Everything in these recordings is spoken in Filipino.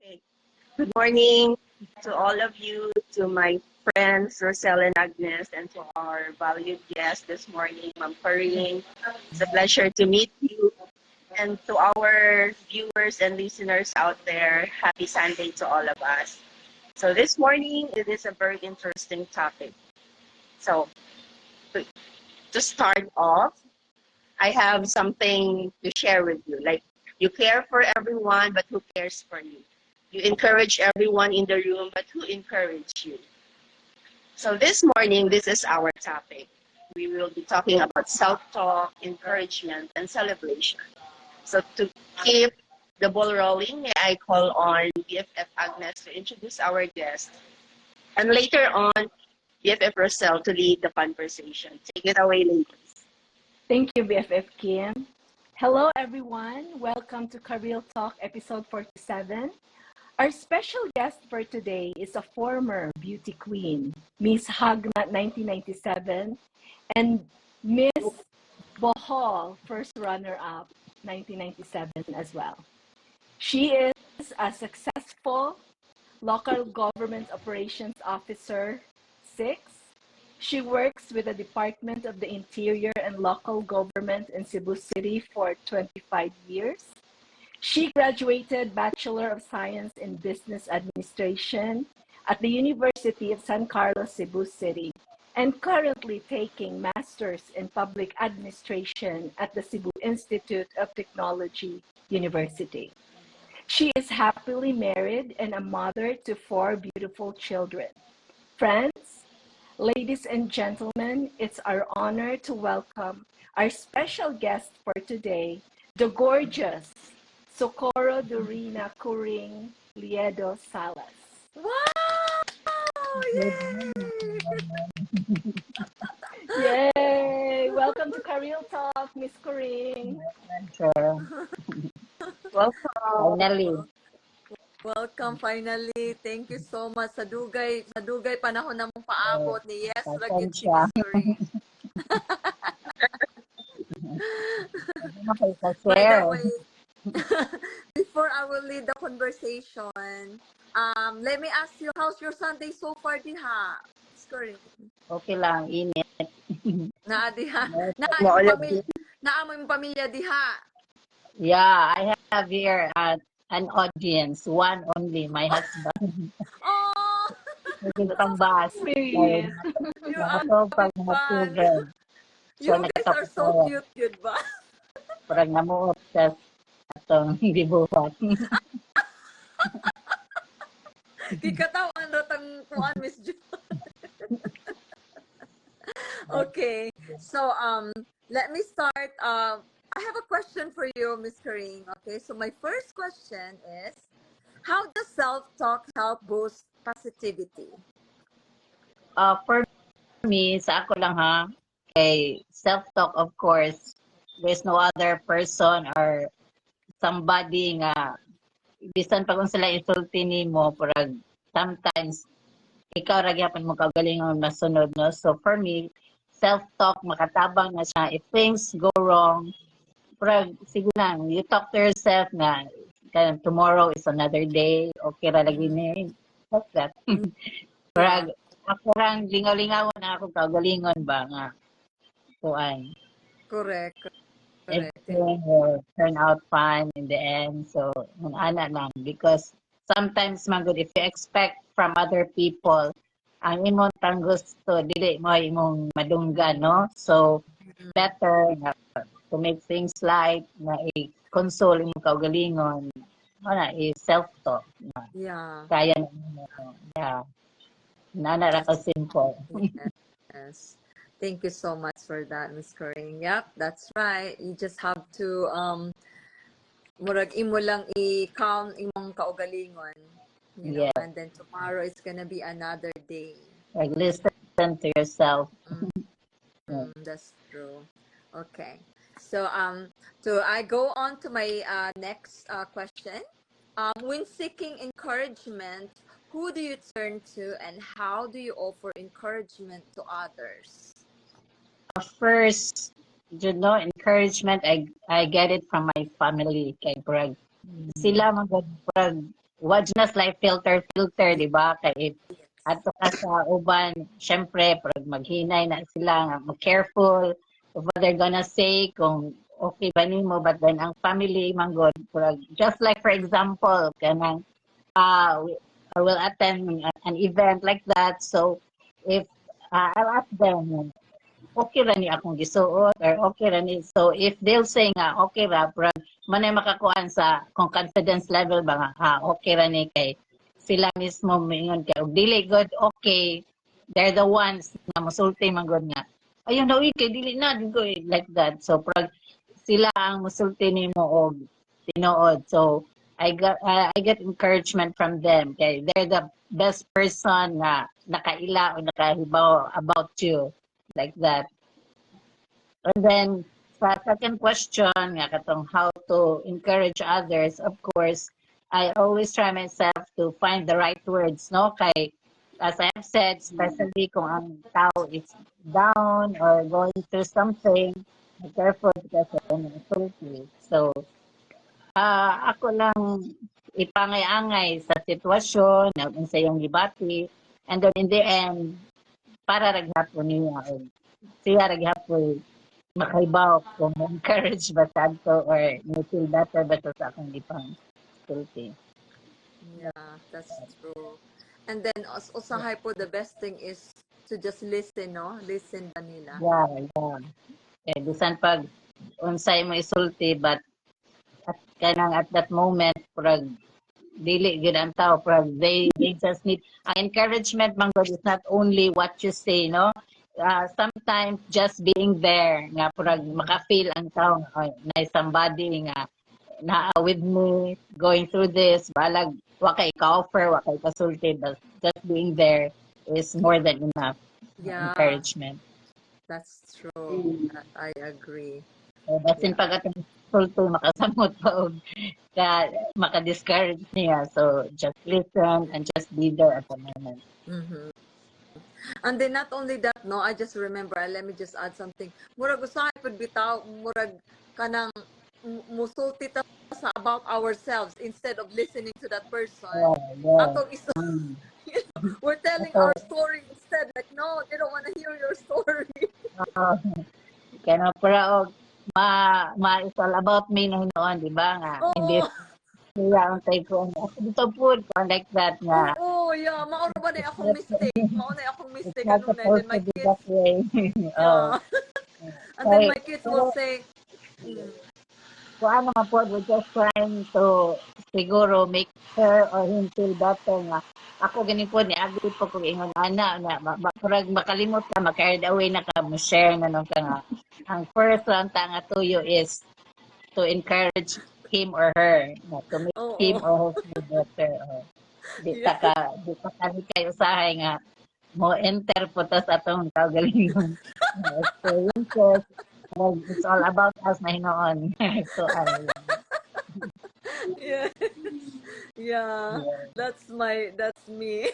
Okay. Good morning to all of you, to my friends, Rosel and Agnes, and to our valued guest this morning, Ma'am Faring. It's a pleasure to meet you. And to our viewers and listeners out there, happy Sunday to all of us. So this morning, it is a very interesting topic. So to, to start off, I have something to share with you. Like, you care for everyone, but who cares for you? You encourage everyone in the room, but who encouraged you? So this morning, this is our topic. We will be talking about self-talk, encouragement, and celebration. So to keep the ball rolling, may I call on BFF Agnes to introduce our guest, and later on, BFF Rosel to lead the conversation. Take it away, ladies. Thank you, BFF Kim. Hello, everyone. Welcome to Career Talk, episode 47. Our special guest for today is a former beauty queen, Miss Hagnat 1997, and Miss Bohol, first runner-up 1997 as well. She is a successful local government operations officer, 6. She works with the Department of the Interior and Local Government in Cebu City for 25 years. She graduated Bachelor of Science in Business Administration at the University of San Carlos, Cebu City, and currently taking Masters in Public Administration at the Cebu Institute of Technology University. She is happily married and a mother to 4 beautiful children. Friends, ladies and gentlemen, it's our honor to welcome our special guest for today, the gorgeous Socorro Dorina Kuring Liedo Salas. Wow! Yay! Yay! Welcome to Career Talk, Miss Kuring. Welcome. Finally. Welcome finally. Thank you so much. Sa dugay panahon namong paabot ni Yes Ragit si Miss Corinne. By the way, before I will lead the conversation, let me ask you, how's your Sunday so far, diha? Miss Corinne. Okay lang, init. Naa diha. Naa mo yung pamilya diha. Yeah, I have here an audience, one only, my husband. Oh! Naging pambas. Sweet. You Nakatog pag mga fun. children. You guys are so cute, good ba? Parang namuot sa atong dibuhat. Kikatawan na tang kuan, Miss Jo. Okay, so let me start. I have a question for you, Miss Karing. Okay, so my first question is, how does self-talk help boost positivity? For me, sa ako lang ha, kay self-talk of course, there's no other person or somebody nga, bisan pag kung sila insulti nimo, parang sometimes, ikaw ragyapon mo kagalingon masunod, no? So for me, self-talk, makatabang na siya. If things go wrong, parang sige lang, you talk to yourself na tomorrow is another day, okay ra lagi ni. Like that. Parang, parang lingaw-lingaw na ako kagalingon ba nga. Kuan. Correct. Everything will turn out fine in the end. So, ana lang. Because sometimes, man good, if you expect from other people, ang imong tang gusto, dili mo imong madunggan, no? So, better na to make things light, na i-console imong kaugalingon, wala, i-self-talk. Yeah. Kaya na mo. Yeah. Nana ra ka simple. Yes. Thank you so much for that, Miss Corinne. Yep, that's right. You just have to murag imo lang i-calm imong kaugalingon. You know, and then tomorrow is gonna be another day. Like listen to yourself. That's true. Okay. So I go on to my next question. When seeking encouragement, who do you turn to and how do you offer encouragement to others? First, you know, encouragement, I get it from my family. Kay Brad. Sila magad wag na like filter, di ba? Kay ato ka sa uban, syempre, pag maghinay na sila, nga, mag-careful of what they're gonna say, kung okay ba nimo, but then ang family, manggod, just like for example, kanang, I will attend an event like that, so if I'll ask them, okay ra ni akong gisuot or okay ra ni, so if they'll say nga okay ra, pero manay makakuan sa kung confidence level ba nga okay ra ni, kay sila mismo mingon kay og dili good okay, they're the ones na musulti man gud nga ayun daw kay dili na go like that, so pag sila ang musulti nimo og tinuod, so I get encouragement from them kay they're the best person na nakaila o nakahibaw about you, like that. And then, sa second question, nga katong how to encourage others, of course, I always try myself to find the right words, no? Kay, as I have said, especially kung ang tao is down or going through something, be careful because of insulting. So, ako lang ipangay-angay sa sitwasyon, sa iyong gibati, and then in the end, para raghapon niya, siya raghapon makaibaw kung encourage ba sadto or may feel better ba to sa akong ipang sulti. Yeah, that's true. And then usahay po, the best thing is to just listen, no? Listen ba nila? Yeah. Eh, bisan pag unsay mo isulti, but kanang at that moment, purag dili gid ang tao, purag they just need encouragement. Man God, is not only what you say, no? Sometimes just being there nga purag maka-feel ang tao na somebody nga na with me going through this, balag wa kay ka-offer, wa kay kasulti, but just being there is more than enough. Yeah, Encouragement. that's true. I agree. Basin Yeah. pag atong sulto makasamot pa og maka-discourage niya, so just listen and just be there at the moment. Mm-hmm. And then not only that, no, I just remember, let me just add something. Murag usahay pud bitaw, murag kanang musulti ta sa about ourselves instead of listening to that person. Yeah. Atong is we're telling So, our story instead. Like, no, they don't want to hear your story. kaya para og it's all about me na hinoon, di ba nga? Hindi Oh, siya ang type ko. Dito po, like that nga. oh, yeah. Mauna ba na akong mistake? Mauna akong It's mistake. not Ano na? Then supposed to my be kids, that way. yeah. And then my kids will Pero, say, kung ano nga po, we're just trying to siguro make her or him feel better nga. Ako ganin po, niagri po kung ingon, na, parang makalimot ka, ma-carried away na ka, mo-share na nung ka nga. Ang first lang tanga tuyo is to encourage him or her, to make oh, him oh. or her feel better. Di Yeah. ta kayo usahay nga, mo enter po tas atong kaugalingong experiences. It's all about us na hinoon. So, Yeah. Yeah. That's me.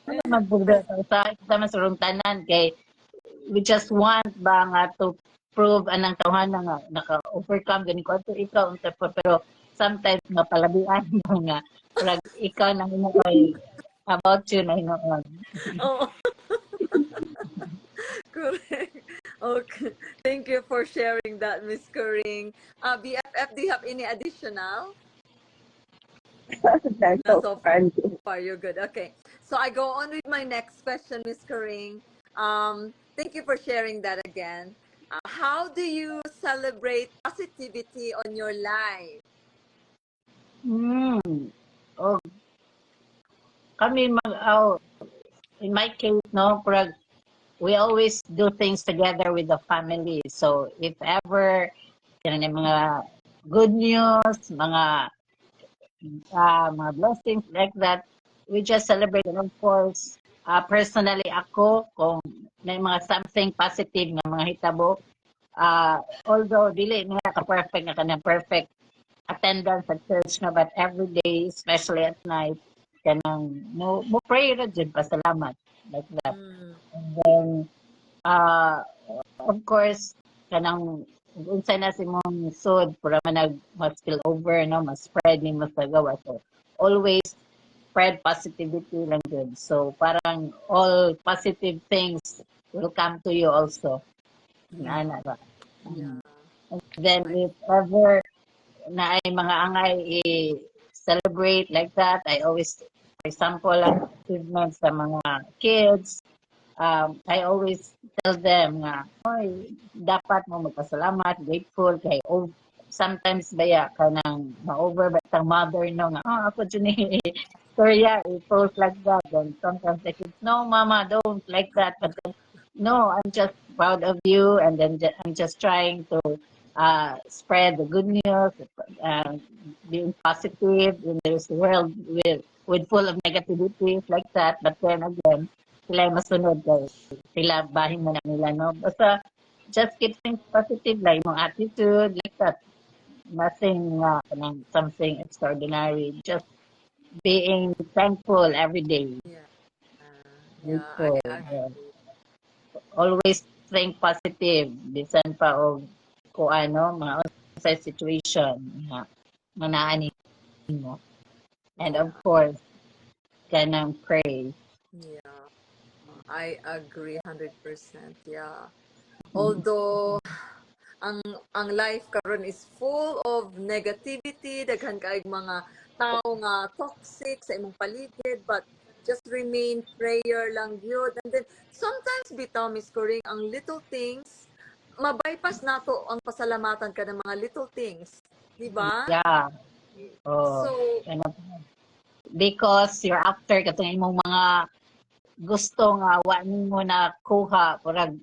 ano naman po sa masurong tanan kay we just want ba nga to prove anang tawhan na nga naka-overcome gani ko ato ikaw unta pa, pero sometimes nga palabian mo nga pag ikaw nang hinoon about you na hinoon. Oh, correct. Okay. Thank you for sharing that, Miss Karing. BFF, do you have any additional? That's No, so so fun. far, you're good. Okay. So I go on with my next question, Miss Karing. Thank you for sharing that again. How do you celebrate positivity on your life? Oh, kami in my case no, pag we always do things together with the family. So if ever yan mga good news, mga blessings like that, we just celebrate. And of course, personally ako, kung may mga something positive nga mga hitabo, although dili nga ka-perfect nga kanang perfect attendance at church na, but every day, especially at night, kanang mo pray ra jud pasalamat like that. And then of course kanang unsay na si mong sud para man mas spill over no, mas spread ni mas nagawa, so always spread positivity lang good. So parang all positive things will come to you also. Ana ba? Yeah. And then I, if ever na ay mga angay i-celebrate like that, I always, for example, ang achievements sa mga kids, I always tell them nga, oy, dapat mo magpasalamat, grateful, kay sometimes baya ka nang ma-over ba itang mother no nga, ako dyan storya, it goes like that. And sometimes the kids, no, mama, don't like that. But then, no, I'm just proud of you, and then I'm just trying to spread the good news, uh, being positive in this world with full of negativities like that. But then again, sila yung masunod kay sila bahin mo na nila, no? Basta just keep things positive, like yung attitude, like that. Nothing, something extraordinary. Just being thankful every day. yeah. Yeah, I Grateful. agree. Always think positive. Bisan pa o kung ano, mga sa situation na manaanin mo. And Yeah. of course, kanang pray. Yeah. I agree 100%. Yeah. Although ang life karon is full of negativity, daghan kaayong mga tao nga toxic sa imong paligid, but just remain prayer lang gyud. And then sometimes bitaw, Miss Coring, ang little things mabypass nato ang pasalamatan ka ng mga little things, di ba? Yeah. Oh, So kanang because you're after katong imong mga gusto nga wa nimo na kuha murag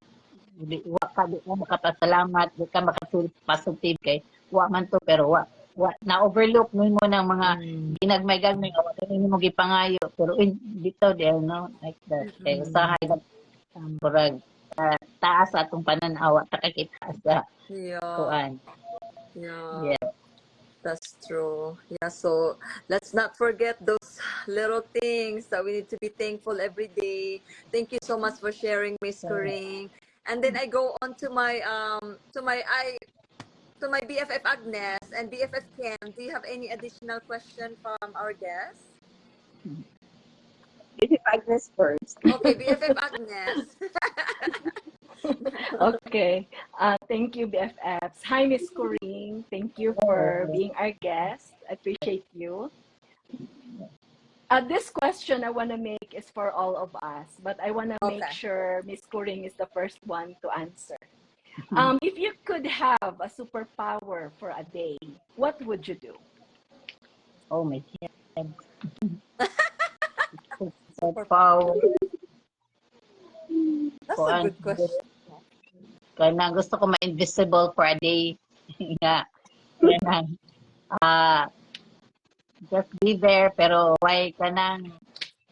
wa ka di mo makapasalamat, di ka makatulog positive kay wa man to, pero wa na overlook mo ng mga ginagmay-gagmay nga wa nimo gipangayo, pero dito there no like that kay usahay na murag taas atong pananaw ta kakita sa yeah, kuan. yeah. Yeah. That's true. Yeah, so let's not forget those little things that we need to be thankful every day. Thank you so much for sharing, Miss Coring. And then I go on to my BFF Agnes and BFF Ken. Do you have any additional question from our guests? If Agnes first. Okay, BFF Agnes. Okay. Thank you, BFFs. Hi, Miss Corinne. Thank you for being our guest. I appreciate you. This question I want to make is for all of us, but I want to make Okay. sure Miss Corinne is the first one to answer. If you could have a superpower for a day, what would you do? Oh my God. So power That's a kuan good question. kanang gusto ko ma-invisible for a day nga kanang just be there pero why kanang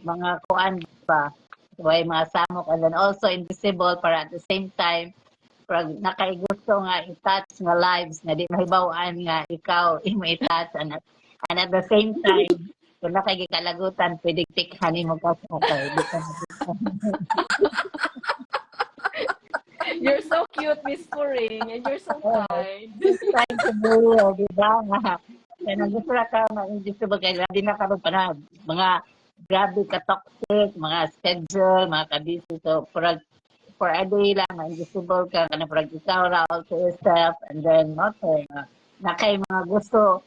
mga kuan pa, why mga samok, and then also invisible para at the same time pag nakaigusto nga i-touch nga lives nga di mahibawaan nga ikaw imo i-touch, and at the same time kung nakagikalagutan pwede tikhan mo ka sa kay di ka You're so cute, Miss Corinne, and you're so kind. just trying to do di ba nga kaya nang gusto na ka ma-invisible kay di na karon pa na mga grabe ka toxic mga schedule mga kabisi, so for a day lang invisible ka kana for ikaw ra all to yourself, and then nothing na kay mga gusto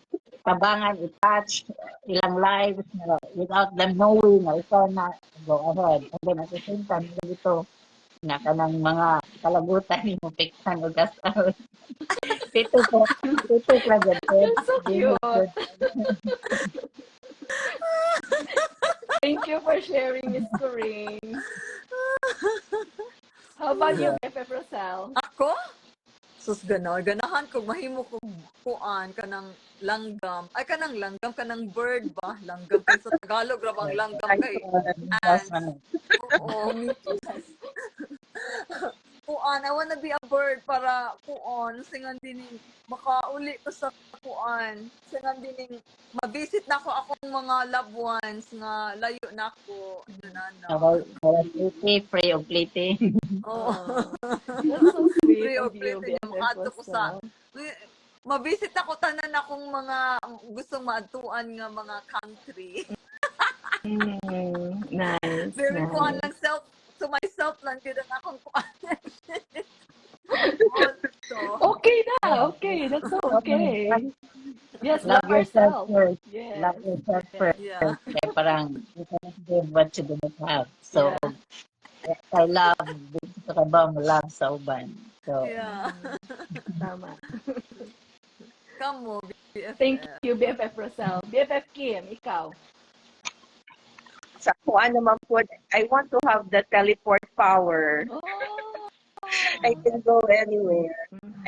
tabangan i-touch ilang lives without them knowing na ikaw na go ahead, and then at the same time dito na kanang mga kalagutan ni mo piksan o gastaw tito lang gud You're so cute. Thank you for sharing, Miss Corinne. How about you, BFF Rosel? Ako? Sus, ganahan ko mahimo ko kuan kanang langgam. Ay kanang langgam kanang bird ba? Langgam kay sa Tagalog ra bang langgam kay ants. Oo, me too. Kuan, I wanna be a bird para kuan singan dining makauli ko sa kuan. Singan dining mabisit na ko akong mga loved ones nga layo na ko. Pray o plating. Oo. That's so sweet Free of of you, plating BFF makadto ko sa Rosel. mabisit ako tanan akong mga gusto maadtuan nga mga country. Nice, Very kuan nice. lang self to myself lang gyud ang akong kuan. So, Okay na, okay. That's okay. Yes, Love love yourself ourselves. first. Yes. Love yourself Yes. first. yeah. Kaya parang you cannot give what you do not have. So, Yeah. I love, gusto ka ba mo love sa uban. So, Yeah. Tama. Kamo, BFF. Thank you, BFF Rosel. BFF Kim, ikaw. Sa kuan naman po, I want to have the teleport power. Oh. I can go anywhere.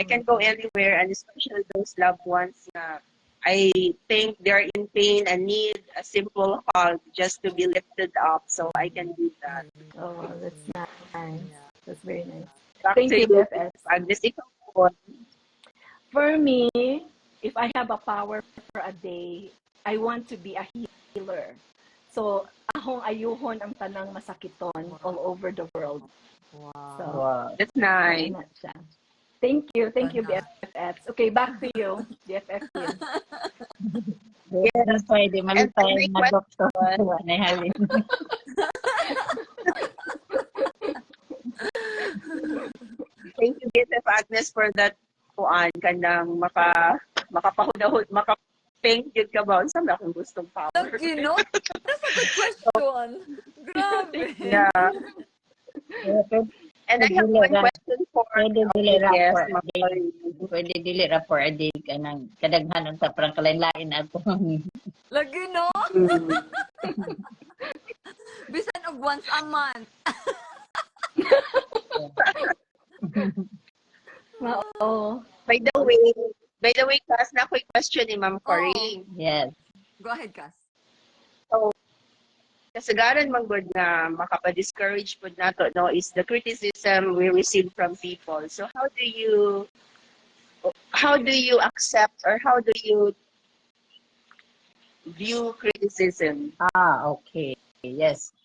I can go anywhere, and especially those loved ones na I think they're in pain and need a simple hug just to be lifted up. So I can do that. Oh, that's nice. That's very nice. Back Thank to you, you, BFF. Agnes. Ikaw po. For me, if I have a power for a day, I want to be a healer. So, akong ayuhon ang tanang masakiton all over the world. Wow. So, wow. That's nice. ano siya. Thank you, Ganda. BFFs. Okay, back to you, BFF Kim. Yes. Pwede, And malipay my na doktor. Wala halin. Thank you, BFF Agnes, for that kuan kanang makapahudahod, makapaint yun ka ba? Saan akong gustong power? You know, that's a good question. Grabe. Yeah. And I have one question for Pwede our dili ra guest, for a day. Makoy. Pwede dili ra for a day ka nang kadaghanon ta parang kalain-lain ato. Lagi, no? Mm. Bisan og once a month. Oo. By the way, Cass, na ako'y question ni Ma'am Cory. Yes. Go ahead, Cass. So, kasagaran man good nga makapa-discourage po nato no is the criticism we receive from people. So how do you accept or how do you view criticism? Okay. Yes.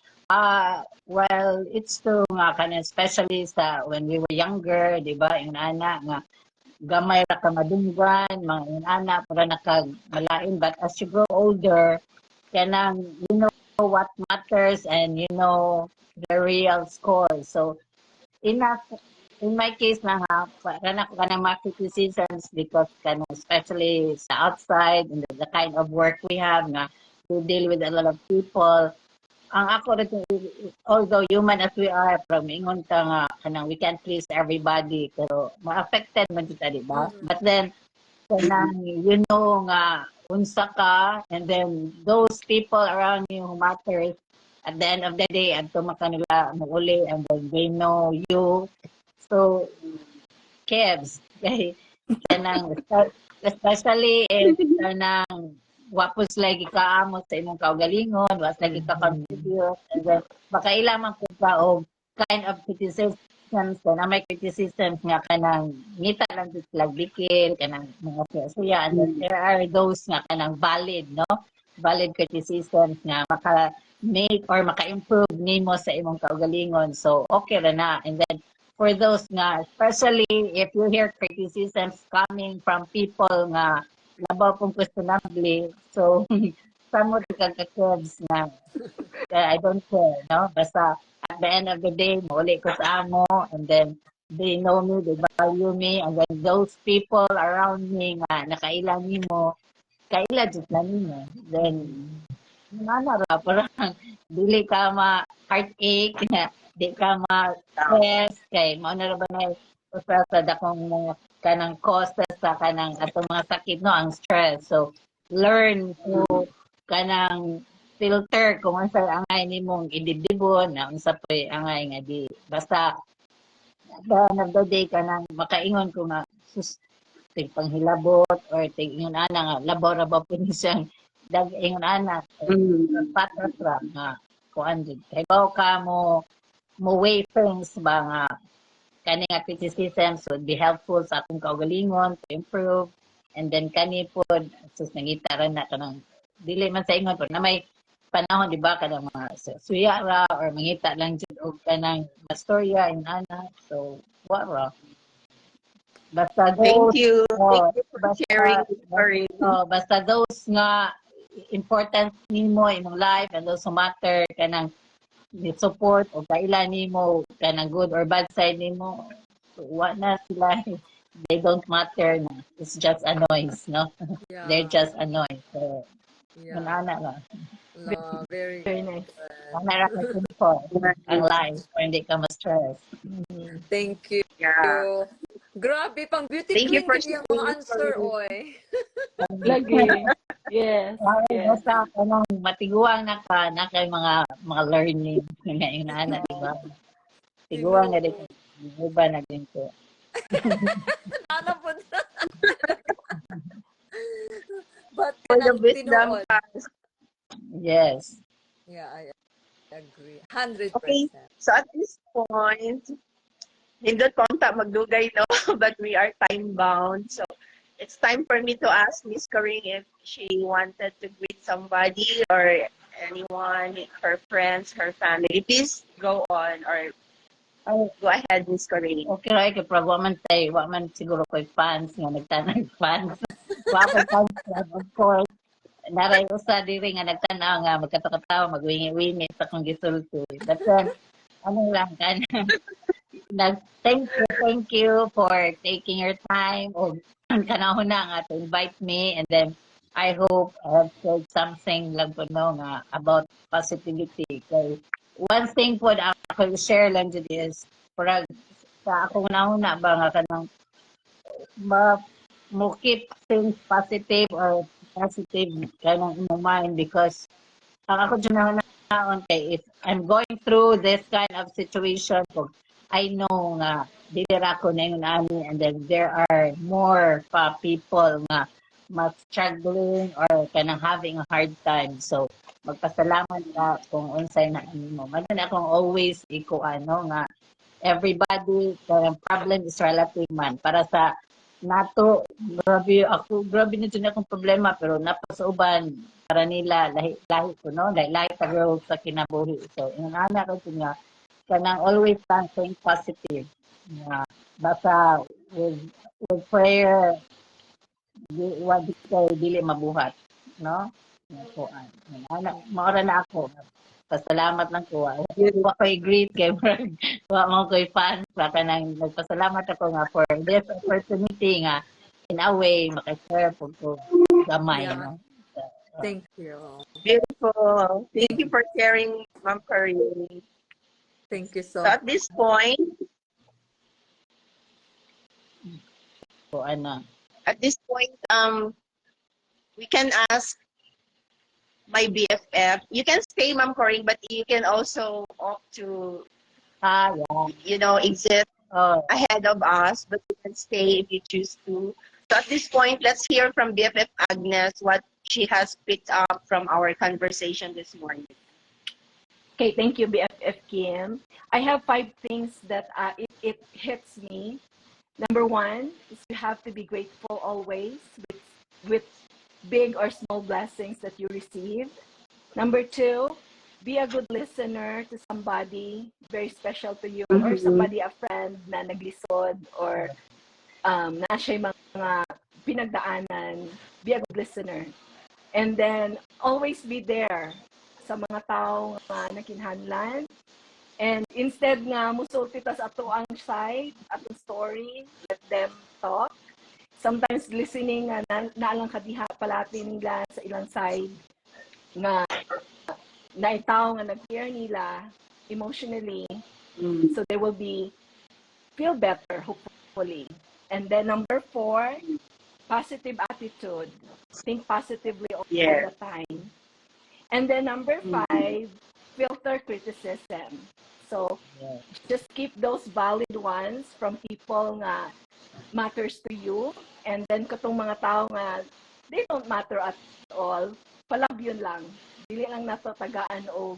Well, it's true nga kan especially sa when we were younger, di ba? Yung ana nga gamay ra ka madunggan, mga ana para nakagmalain, but as you grow older, kanang you know what matters and you know the real score. So in my case na nga, kana ko kanang mga criticisms because kanang especially sa outside and the kind of work we have nga to deal with a lot of people. Ang ako rin, although human as we are, from ingon ka nga, kanang we can't please everybody, pero ma-affected man kita, di ba? But then, kanang, you know nga, unsa ka, and then those people around you who matters, at the end of the day, adto makanila muuli, and then they know you. So, Kebs, kay kanang, especially if kanang, wapos lagi ka amo sa imong kaugalingon, was lagi ka contribute, and then baka ilaman ko ka og kind of criticisms na may criticisms nga kanang ngita lang sila bikil, kanang mga suya, and then there are those nga kanang valid, no? Valid criticisms nga maka-make or maka-improve nimo sa imong kaugalingon. So, okay ra na. And then, for those nga, especially if you hear criticisms coming from people nga labaw kung questionably. So, samot kagkakebs na I don't care, no? Basta at the end of the day, mauli ko sa amo, and then they know me, they value me, and then those people around me nga nakailan nimo, kaila just lang nimo. Then, nanara, parang dili ka ma-heartache, di ka ma-stress, kay mauna ba na sa dakong mga kanang causes sa kanang atong mga sakit no ang stress. So learn to kanang filter kung unsa angay nimong idibdibon na unsa pay angay nga di basta nagdaday kanang makaingon ko nga sus tig panghilabot or tig ingon ana nga labaw ra ba po ni siyang ingon ana patras ra nga kuan jud kay baw ka mo weigh things ba nga kani nga criticisms would be helpful sa akong kaugalingon to improve, and then kani pod sus nangita ra na kanang dili man sa ingon pod na may panahon di ba kanang mga suya ra or mangita lang jud og kanang mastorya in ana, so what ra Basta Thank those, you. Thank oh, you for sharing, Corinne. basta those nga important nimo imong life and those who matter kanang support o kailan nimo kanang good or bad side nimo wa na sila they don't matter na. It's just a noise, no? They're Yeah, just a noise. So, yeah. manana ba? No, very Very nice. Manana ka simple ang life or hindi ka ma-stress. thank you. Yeah. Grabe, pang beauty Thank you queen for gid yung mga sharing, answer, Corinne. oy. Lagi. Yes, Ay, yes. basta kanang matiguang na kay mga learning nga yung nana, di ba? Tiguang na din Ginoo. iba na din ko. Ano po but For the kanang wisdom tinuod. class. Yes. Yeah, I agree. Okay, 100%. so at this point, nindot konta magdugay, no? But we are time bound. So it's time for me to ask Miss Corinne if she wanted to greet somebody or anyone, her friends, her family. Please go on or Ay, go ahead, Miss Corinne. okay ra kay prag wa man siguro ko'y fans nga nagtanang fans. Wa ko'y fans club, of course. Naray usa diri nga nagtanaw nga magkatakatawa magwingi-wingi sa kong gisulti. But then ano lang kan thank you for taking your time o kanahon na nga to invite me and then I hope I have said something lang po no nga about positivity. Kay one thing po na ako share lang dyan is para sa akong nauna ba nga kanang mo keep things positive or positive kanang imong mind because ang ako dyan naon kay if I'm going through this kind of situation kung I know nga dili ra ko na yung ani and then there are more pa people nga mas struggling or kanang having a hard time. So magpasalamat ka kung unsay na mo. Manan akong always iko ano nga everybody the problem is relative man para sa nato grabe na dyan akong problema pero napasauban para nila lahi ko no lahi sa rules sa kinabuhi so inana ko nga kanang always think positive nga basta with prayer what say dili mabuhat no so maora na ako pasalamat lang ko. Wa ko'y greet kay Brad. Wa mo ko'y fans. Baka nang nagpasalamat ako nga for this opportunity nga in a way makashare po ko gamay, Yeah, no? So, thank you. Beautiful. Thank you for sharing, Ma'am Corinne. Thank you So so at this point, ano. we can ask my BFF. You can stay, Ma'am Corinne, but you can also opt to, Yeah. exit Oh, ahead of us, but you can stay if you choose to. So at this point, let's hear from BFF Agnes what she has picked up from our conversation this morning. Okay, thank you, BFF Kim. I have 5 things that it hits me. Number 1 is you have to be grateful always with big or small blessings that you receive. Number 2, be a good listener to somebody very special to you or somebody, a friend na naglisod or na siya'y mga pinagdaanan. Be a good listener. And then, always be there sa mga tao nga nakinahanglan. And instead nga, musulti tas ato ang side, atong story, let them talk. Sometimes listening nga naalang kadiha palati nila sa ilang side nga naitaw nga nag-hear nila emotionally. So they will feel better, hopefully. And then number 4, positive attitude. Think positively all Yes. the time. And then number 5, filter criticism. So yeah. just keep those valid ones from people nga matters to you. And then katong mga tao nga they don't matter at all, palab yun lang. Dili lang nato tagaan og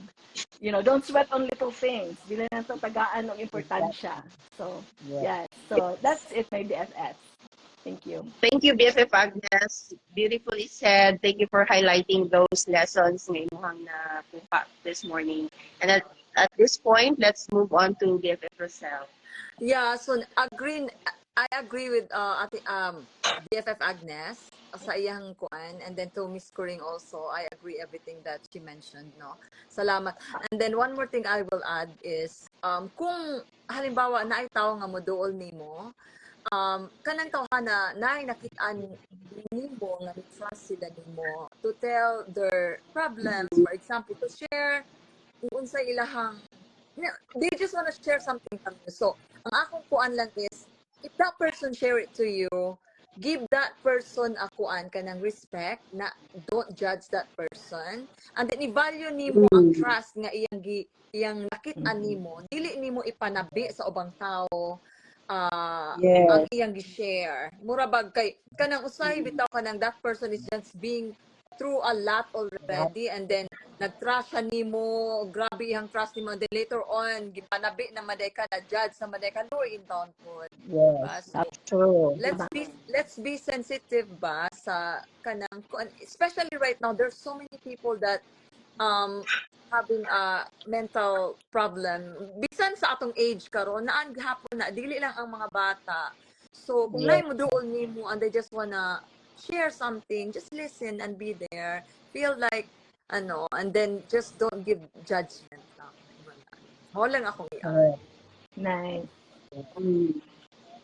don't sweat on little things. Dili nato tagaan og importansya. So, Yeah. yes. So that's it, my BFF. Thank you. Thank you, BFF Agnes. Beautifully said. Thank you for highlighting those lessons ngayong na this morning. And at this point, let's move on to BFF Rosel. yeah, so agree I agree with BFF Agnes sa iyang kuan, and then to Miss Coring also, I agree everything that she mentioned, no. Salamat. And then one more thing I will add is kung halimbawa na ay tao nga mo duol nimo, kanang tawhana naay nakitaan nimo nga trust sila nimo to tell their problems, for example, to share kung unsa ilahang, they just want to share something from you. So ang akong kuan lang is, if that person share it to you, give that person a kuan kanang respect, na don't judge that person, and then i-value nimo ang trust nga iyang nakit-an nimo, dili nimo ipanabi sa ubang tao ang iyang gi-share. Mura bag kay kanang usay bitaw kanang that person is just being through a lot already, and then nag-trust siya nimo, grabe iyang trust nimo, and then later on gipanabi na maday ka, na judge sa maday ka, lower in down po. Yes, So that's true. let's be sensitive ba sa kanang, especially right now there's so many people that having a mental problem, bisan sa atong age karon, naan gihapon na dili lang ang mga bata. So kung Yes. naay mo duol nimo and they just wanna share something, just listen and be there, feel like and then just don't give judgment lang. Mo lang akong Correct. Nice.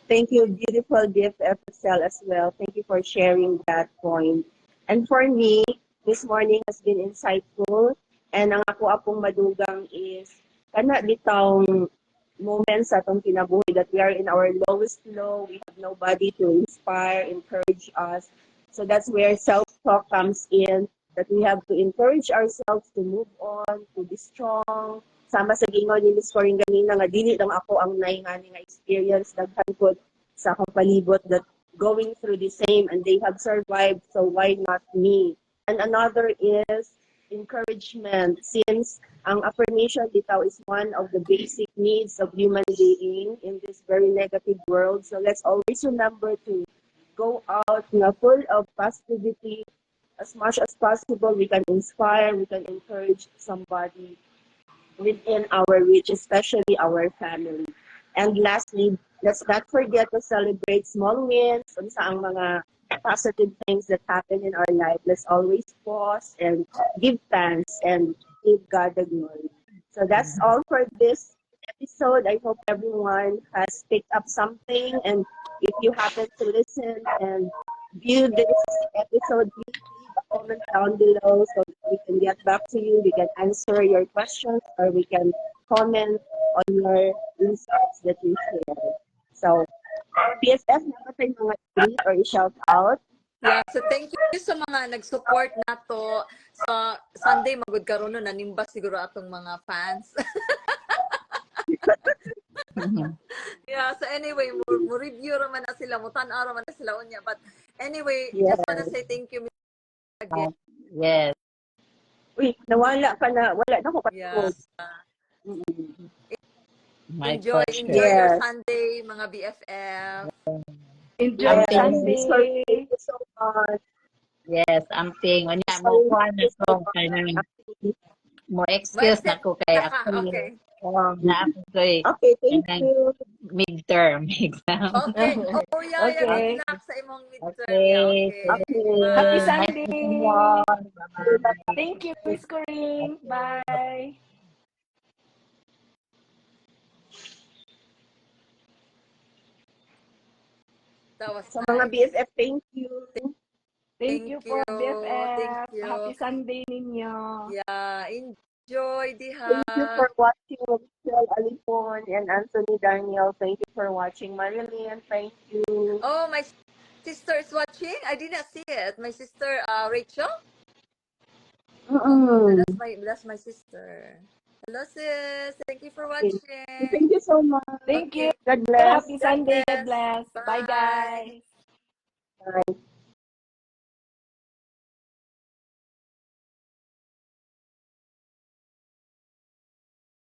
Thank you, beautiful BFF Excel as well. Thank you for sharing that point. And for me, this morning has been insightful. And ang ako apong madugang is, kana bitawng moments sa atong kinabuhi that we are in our lowest low, we have nobody to inspire, encourage us. So that's where self-talk comes in, that we have to encourage ourselves to move on, to be strong. Sama sa gingon ni Miss Coring ganina nga dili lang ako ang naingani nga experience, daghan pod sa akong palibot that going through the same and they have survived, so why not me? And another is encouragement, since ang affirmation bitaw is one of the basic needs of human being in this very negative world. So let's always remember to go out na full of positivity. As much as possible, we can inspire, we can encourage somebody within our reach, especially our family. And lastly, let's not forget to celebrate small wins, sa ang mga positive things that happen in our life. Let's always pause and give thanks and give God the glory. So that's all for this episode. I hope everyone has picked up something, and if you happen to listen and view this episode, please leave a comment down below so that we can get back to you. We can answer your questions, or we can comment on your insights that you share. So, BSF, naman tayo mga tweet or i-shout out. Yeah, so thank you sa mga nag-support nato sa Sunday magud karon no, nanimba siguro atong mga fans. Yeah, so anyway, mo review raman na sila, mo tan-aw raman na sila unya, but anyway, just wanna say thank you again. Yes. Uy, nawala ka na. Wala na ko Yeah. My Enjoy pleasure. your Yes. Sunday mga BFF. Enjoy Yes. Sunday. Thank you so much. Yes, amping. Unya So, mo kuan na thank you so ko much. kanang mo May excuse na set ko kay ka, actually okay. na ako ko'y Okay, thank kanang you. midterm exam. Okay. Oh yeah, yeah. Okay. Good luck sa imong midterm. Okay. Yeah, okay. Okay. Happy Bye. Sunday. Bye-bye. Thank you, Miss Corinne. Bye. That was Sa mga nice. BFF, thank you. Thank you po, Thank BFF. you. Happy Sunday ninyo. Yeah, enjoy Thank you diha. for watching, Michelle Alipon and Anthony Daniel. Thank you for watching. Marilyn, thank you. Oh, my sister is watching. I did not see it. My sister, Rachel. That's my sister. Hello, sis. Thank you for watching. Thank you so much. Thank you. Okay. God bless. Happy Sunday. God bless. Bye, Bye. guys. Bye.